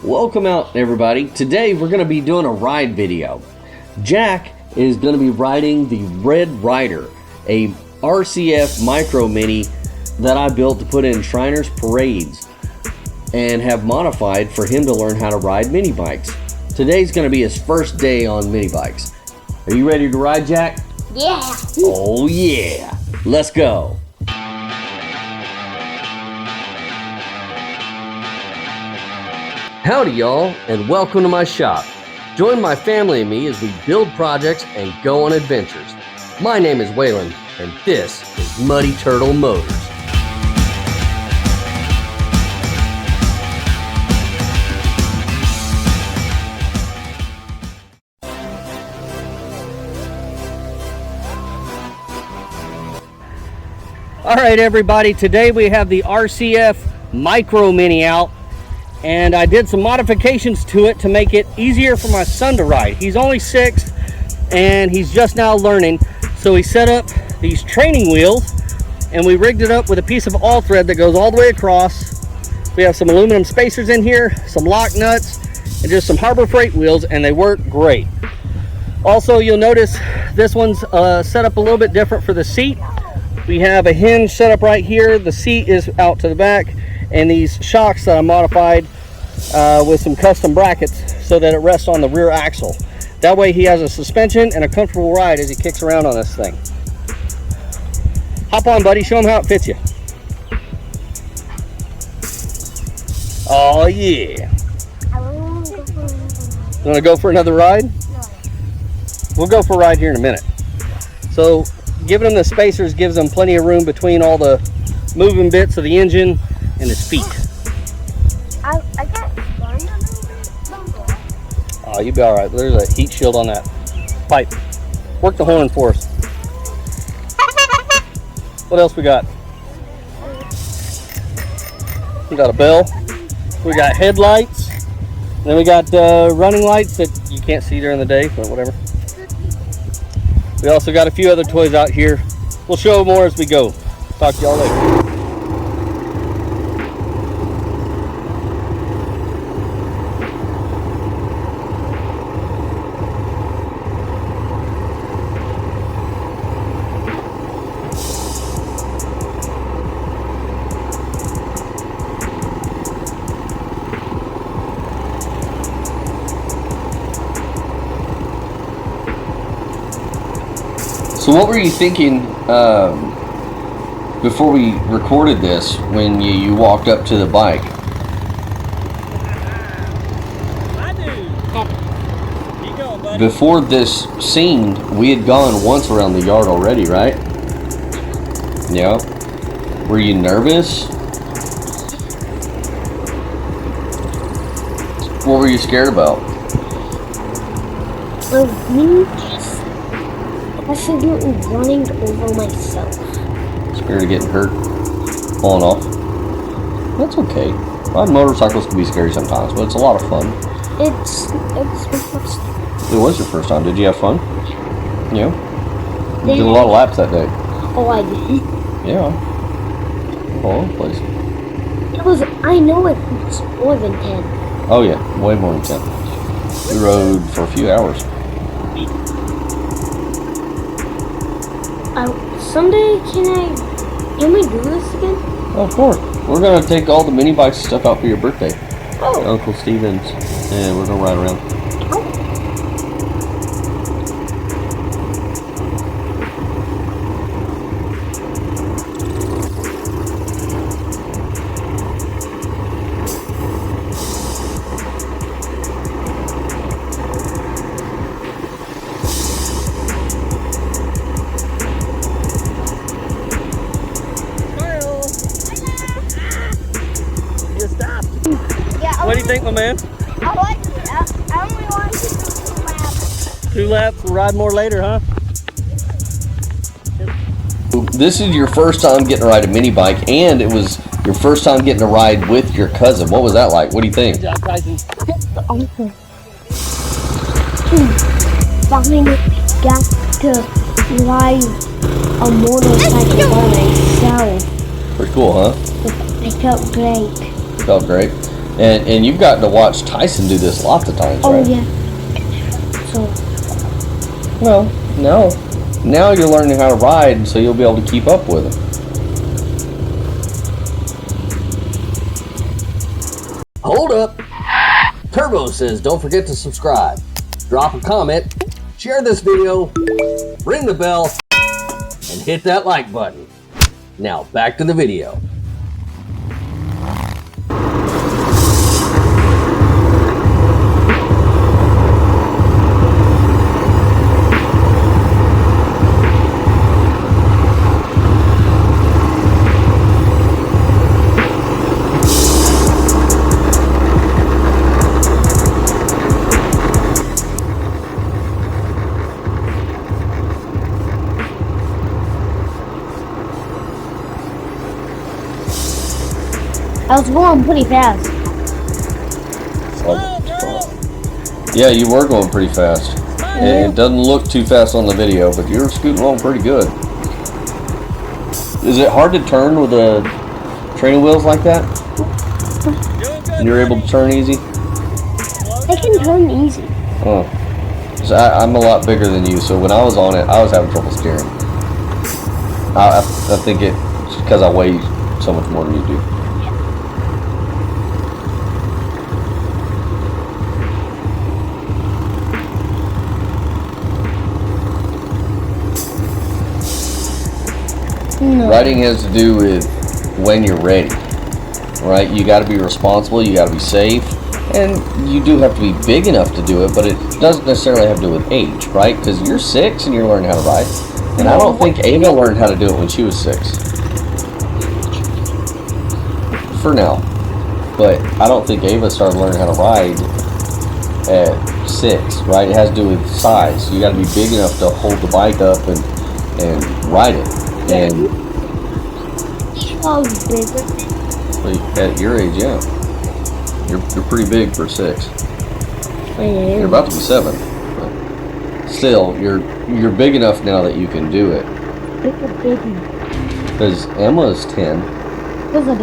Welcome out, everybody. Today we're going to be doing a ride video. Jack is going to be riding the Red Ryder, a RCF Micro Mini that I built to put in Shriners Parades and have modified for him to learn how to ride mini bikes. Today's going to be his first day on mini bikes. Are you ready to ride, Jack? Yeah. Oh yeah. Let's go. Howdy y'all, and welcome to my shop. Join my family and me as we build projects and go on adventures. My name is Waylon, and this is Muddy Turtle Motors. All right, everybody, today we have the RCF Micro Mini out. And I did some modifications to it to make it easier for my son to ride. He's only 6 and he's just now learning. So we set up these training wheels and we rigged it up with a piece of all thread that goes all the way across. We have some aluminum spacers in here, some lock nuts, and just some Harbor Freight wheels, and they work great. Also, you'll notice this one's set up a little bit different for the seat. We have a hinge set up right here. The seat is out to the back, and these shocks that I modified with some custom brackets so that it rests on the rear axle. That way he has a suspension and a comfortable ride as he kicks around on this thing. Hop on, buddy, show him how it fits you. Oh yeah. You wanna go for another ride? No. We'll go for a ride here in a minute. So giving him the spacers gives him plenty of room between all the moving bits of the engine and his feet. I got burned a little bit. Oh, you'll be all right. There's a heat shield on that pipe. Work the horn for us. What else we got? We got a bell. We got headlights. Then we got running lights that you can't see during the day, but whatever. We also got a few other toys out here. We'll show more as we go. Talk to y'all later. So what were you thinking before we recorded this when you walked up to the bike? Before this scene, we had gone once around the yard already, right? Yeah. Were you nervous? What were you scared about? Accidentally running over myself. Scared of getting hurt, falling off. That's okay. Riding motorcycles can be scary sometimes, but it's a lot of fun. It's my first time. It was your first time. Did you have fun? Yeah. You did a lot of laps that day. Oh, I did. Yeah. All over the place. I know it was more than 10. Oh yeah, way more than 10. We rode for a few hours. Someday, can we do this again? Oh, of course. We're gonna take all the mini bikes and stuff out for your birthday. Oh. Uncle Steven's, and we're gonna ride around. Oh. What do you think, my man? I only want to do 2 laps. 2 laps, we'll ride more later, huh? This is your first time getting to ride a mini bike, and it was your first time getting to ride with your cousin. What was that like? What do you think? It's awesome. Finally got to ride a motorcycle by myself. Pretty cool, huh? It felt great. Felt great. And you've gotten to watch Tyson do this lots of times, Oh right? yeah. So Well, now you're learning how to ride, so you'll be able to keep up with him. Hold up. Turbo says don't forget to subscribe. Drop a comment, share this video, ring the bell, and hit that like button. Now back to the video. I was going pretty fast. Yeah, you were going pretty fast. It doesn't look too fast on the video, but you're scooting along pretty good. Is it hard to turn with the training wheels like that? And you're able to turn easy? I can turn easy. Oh. So I'm a lot bigger than you, so when I was on it, I was having trouble steering. I think it's because I weigh so much more than you do. No. Riding has to do with when you're ready, right? You got to be responsible, you got to be safe, and you do have to be big enough to do it, but it doesn't necessarily have to do with age, right? Because you're 6 and you're learning how to ride, and I don't think Ava learned how to do it when she was 6. For now. But I don't think Ava started learning how to ride at 6, right? It has to do with size. You got to be big enough to hold the bike up and ride it. And Oh, bigger. at your age, yeah, you're pretty big for 6. I am. You're about to be 7, but still, you're big enough now that you can do it. Bigger baby. Because Emma's 10, There's a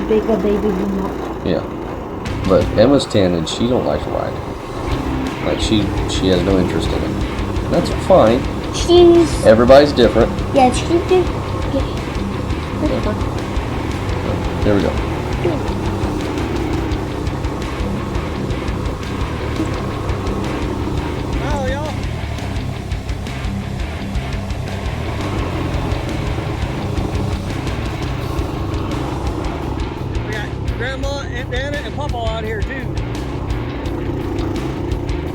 bigger baby than that. yeah, but Emma's 10 and she don't like to ride. Like she has no interest in it. That's fine. She's Everybody's different. yeah. She did. There we go. Hello, y'all. We got Grandma, Aunt Nana, and Papa out here too.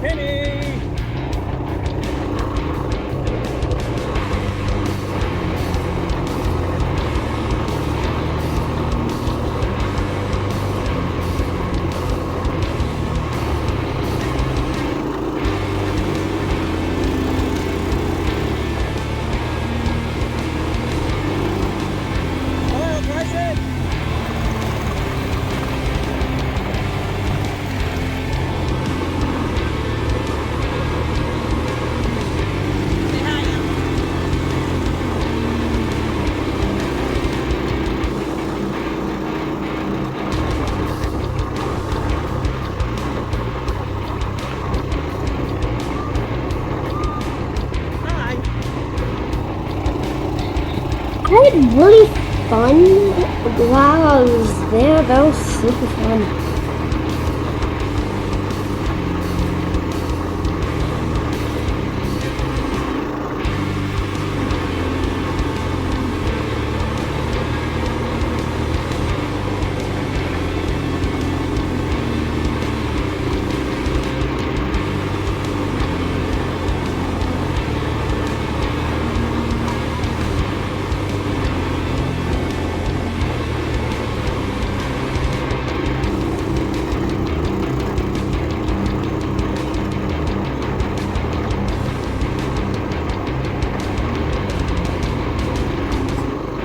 Penny! Hello, Bryson! Hi! I had really fun while I was there. That was super fun.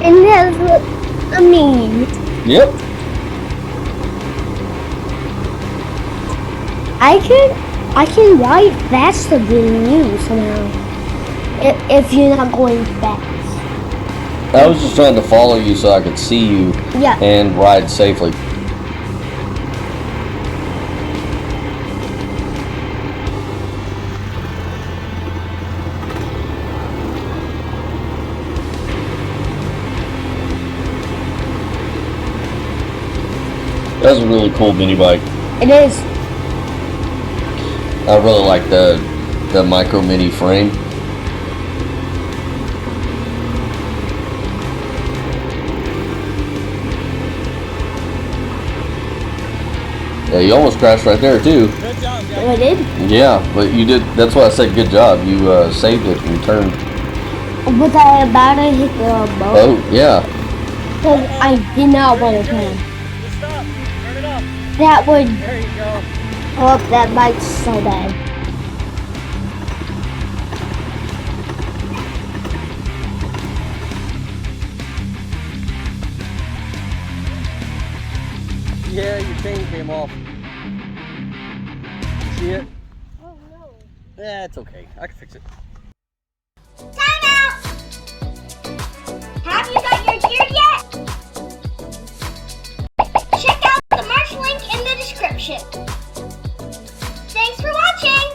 And that's what I mean. Yep. I can ride faster than you somehow. If you're not going fast. I was just trying to follow you so I could see you Yeah. and ride safely. That's a really cool mini bike. It is. I really like the micro mini frame. Yeah, you almost crashed right there too. Good job, guys. Oh, I did. Yeah, but you did. That's why I said good job. You saved it and turned. Was I about to hit the boat? Oh yeah. Because I did not want to turn. Just stop. Turn it up. That would There you go. pull up that bike so bad. Yeah, your chain came off. See it? Oh no. Yeah, it's okay. I can fix it. Time out! Have you got your gear yet? Check out the merch link in the description. Thanks for watching!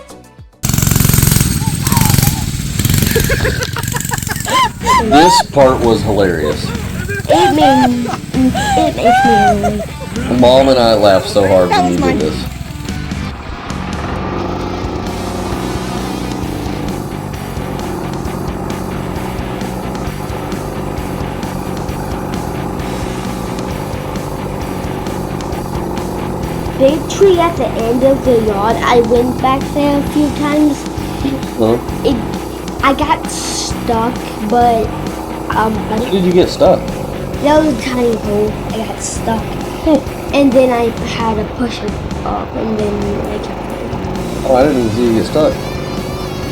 This part was hilarious. It makes me angry. Mom and I laughed so hard when you did this. Big tree at the end of the yard. I went back there a few times. Huh? I got stuck, but How did you get stuck? there was a tiny hole. I got stuck, and then I had to push it up, and then I kept going. Oh, I didn't see you get stuck.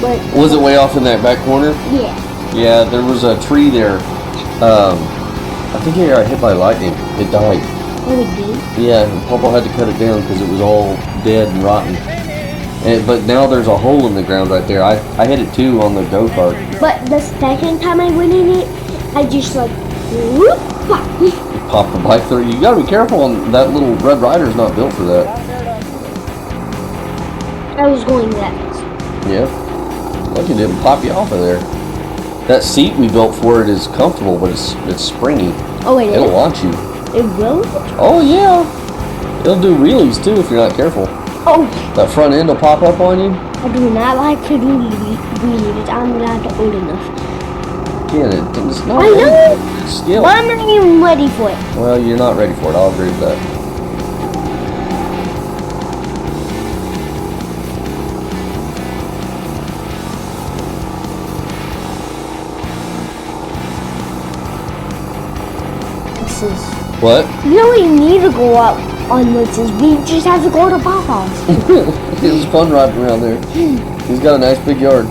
But Was it way off in that back corner? yeah, Yeah, there was a tree there. I think it got hit by lightning. It died. oh, we did. Yeah, and Papa had to cut it down because it was all dead and rotten. But now there's a hole in the ground right there. I hit it too on the go-kart. But the second time I went in it, I just like whoop, pop. Popped the bike through. You gotta be careful on that little Red Rider's not built for that. I was going that fast. Yeah. Lucky it didn't pop you off of there. That seat we built for it is comfortable, but it's springy. Oh, it It'll is. launch you. It will. Oh yeah. It'll do wheelies too if you're not careful. Oh, That front end will pop up on you. I do not like to do wheelies. I'm not old enough. Again, it's not I know. skill. But I'm not even ready for it. Well, you're not ready for it. I'll agree with that. This is. What? We don't even need to go out on races. We just have to go to Papa's. It was fun riding around there. He's got a nice big yard.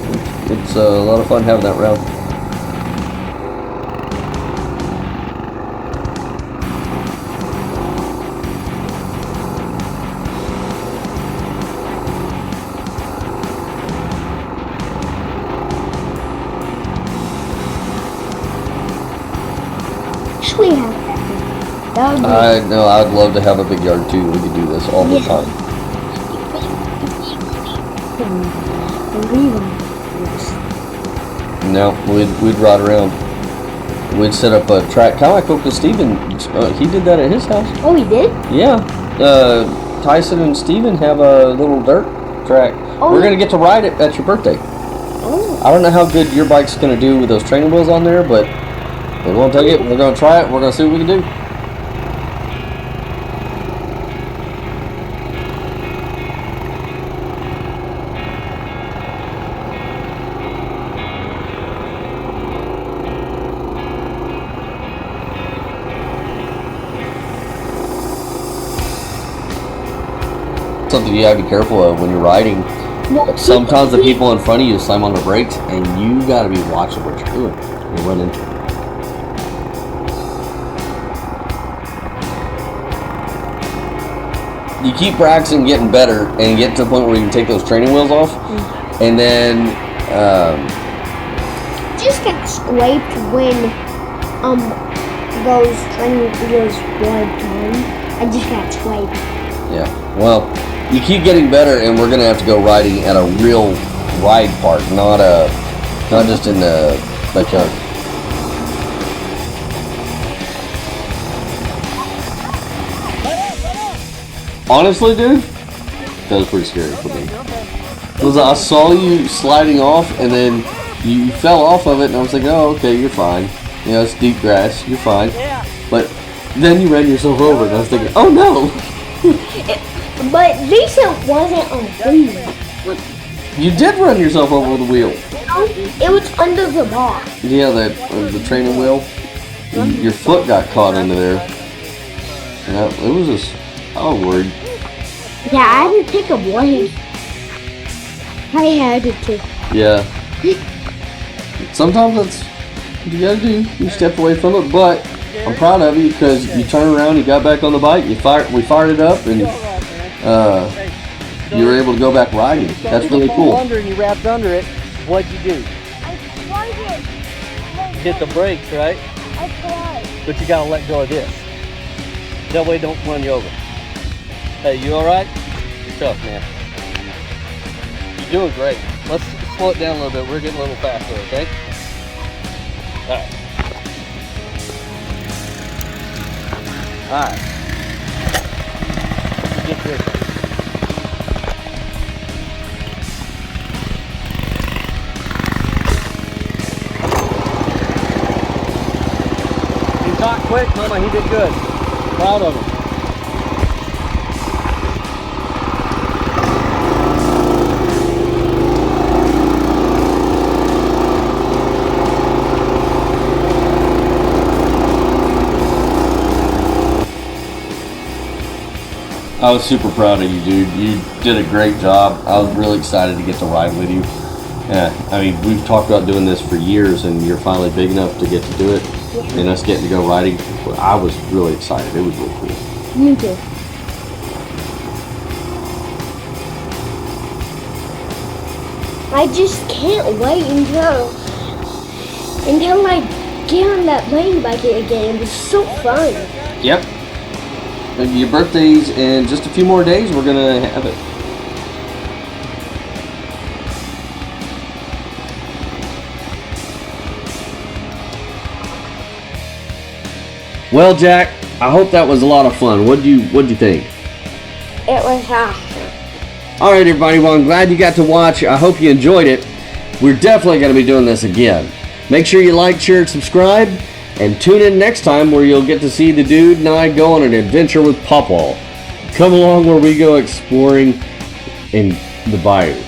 It's a lot of fun having that round. Actually, have that. That would be. I know. I'd love to have a big yard too. We could do this all the Yeah. time. No, we'd ride around. We'd set up a track, kind of like Uncle Steven. He did that at his house. Oh, we did? Yeah. Tyson and Steven have a little dirt track. Oh, We're yeah. gonna get to ride it at your birthday. Oh. I don't know how good your bike's gonna do with those training wheels on there, but we're gonna take it. We're gonna try it. We're gonna see what we can do. Something you gotta be careful of when you're riding. No, Sometimes the people in front of you slam on the brakes, and you gotta be watching what you're doing. You're running. You keep practicing, getting better, and get to the point where you can take those training wheels off, and then just got scraped when those training wheels were done. I just got scraped. yeah. Well, you keep getting better, and we're gonna have to go riding at a real ride park, not just in the backyard. honestly, dude, that was pretty scary for me. Because I saw you sliding off, and then you fell off of it, and I was like, oh, okay, you're fine. You know, it's deep grass, you're fine. But then you ran yourself over, and I was thinking, oh no! But at least it wasn't on wheel. You did run yourself over with the wheel. It was under the bar. Yeah, the training wheel. Your foot got caught under there. Yeah, it was just, I was worried. Yeah, I had to take a break. I had to. Yeah. Sometimes that's what you gotta do. You step away from it, but I'm proud of you because you turned around, you got back on the bike, we fired it up, and you were able to go back riding. That's really cool. Under and you wrapped under it. What'd you do? I tried it. Hit the brakes, right? I tried. But you gotta let go of this. That way it don't run you over. Hey, you alright? You're tough, man. You're doing great. Let's slow it down a little bit. We're getting a little faster, okay? Alright. Alright. Get this. He got quick, Mama. He did good. Proud of him. I was super proud of you, dude. You did a great job. I was really excited to get to ride with you. Yeah, I mean, we've talked about doing this for years, and you're finally big enough to get to do it. And us getting to go riding, I was really excited. It was really cool. Me too. I just can't wait until I get on that lane bike again. It was so fun. Yep. Your birthday's in just a few more days. We're gonna have it. Well, Jack, I hope that was a lot of fun. What'd you think? It was awesome. All right, everybody. Well, I'm glad you got to watch. I hope you enjoyed it. We're definitely going to be doing this again. Make sure you like, share, and subscribe. And tune in next time where you'll get to see the dude and I go on an adventure with Pawpaw. Come along where we go exploring in the bayou.